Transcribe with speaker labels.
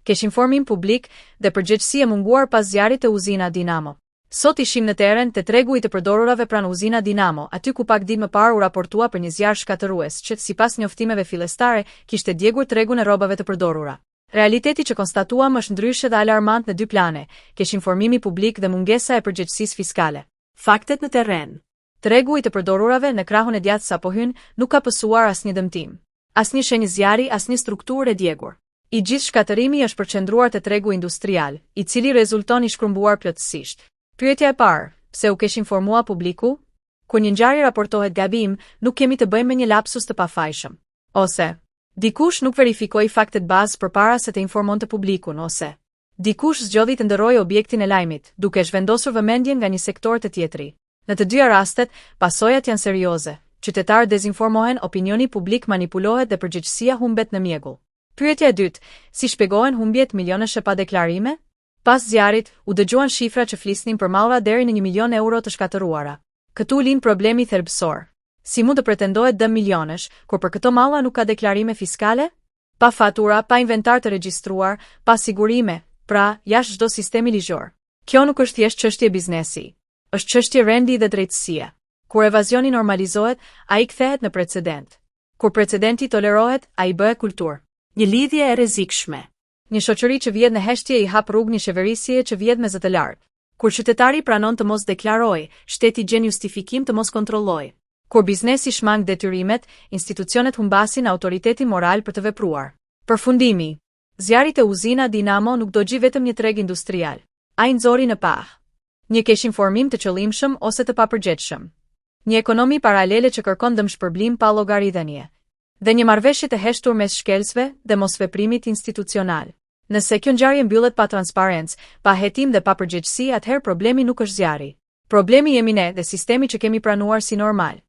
Speaker 1: kesh informim publik dhe përgjegjësi e munguar pas zjarrit të uzina Dinamo. Sot ishim në teren të tregu i të përdorurave pranë uzina Dinamo, aty ku pak ditë më parë u raportua për një zjarr shkatërues që, sipas njoftimeve fillestare, kishte djegur tregun e rrobave të përdorura. Realiteti që konstatuam është ndryshe dhe alarmant në dy plane, kesh informimi publik dhe mungesa e përgjegjësisë fiskale.
Speaker 2: Faktet në terren.
Speaker 1: Tregu i të përdorurave në krahun e djathtë sapo hyn nuk ka pësuar asnjë dëmtim, asnjë shenjë zjarri, asnjë strukturë e djegur. I gjithë shkatërimi është përqendruar te tregu industrial, i cili rezulton i shkrumbuar plotësisht. Pyetja e parë, pse u kesh informua publiku? Kur një ngjarje raportohet gabim, nuk kemi të bëjmë me një lapsus të pafajshëm. Ose dikush nuk verifikoi faktet bazë përpara se të informonte publikun, ose dikush zgjodhi të ndërrojë objektin e lajmit, duke zhvendosur vëmendjen nga një sektor të tjetri. Në të dyja rastet, pasojat janë serioze. Qytetarët dezinformohen, opinioni publik manipulohet dhe përgjegjësia humbet në mjegull. Pyetja e dytë, si shpjegohen humbjet milionesh pa deklarime? Pas zjarrit, u dëgjuan shifra që flisnin për mallra deri në 1 milion euro të shkatëruara. Këtu lind problemi thelbësor. Si mund të pretendohet dëm milionesh, kur për këto mallra nuk ka deklarime fiskale? Pa fatura, pa inventar të regjistruar, pa sigurime, pra jashtë çdo sistemi ligjor. Kjo nuk është thjesht çështje biznesi, është çështje rendi dhe drejtësie. Kur evazioni normalizohet, ai kthehet në precedent. Kur precedenti tolerohet, ai bëhet kulturë.
Speaker 2: Një lidhje e rrezikshme.
Speaker 1: Një shoqëri që vjedh në heshtje i hap rrugë një qeverisje që vjedh me zë të lartë. Kur qytetari pranon të mos deklarojë, shteti gjen justifikim të mos kontrollojë. Kur biznesi shmang detyrimet, institucionet humbasin autoritetin moral për të vepruar. Përfundimi. Zjarri te uzina Dinamo nuk do gjej vetëm një treg industrial. Ai nxori në pah një kesh informim të qëllimshëm ose të papërgjegjshëm. Një ekonomi paralele që kërkon dëmshpërblim pa llogaridhënie. Dhe një marrëveshje të heshtur mes shkelsve dhe mosveprimit institucional. Nëse kjo ngjarje mbyllet pa transparencë, pa hetim dhe pa përgjegjësi, atëherë problemi nuk është zjarri. Problemi jemi ne dhe sistemi që kemi pranuar si normal.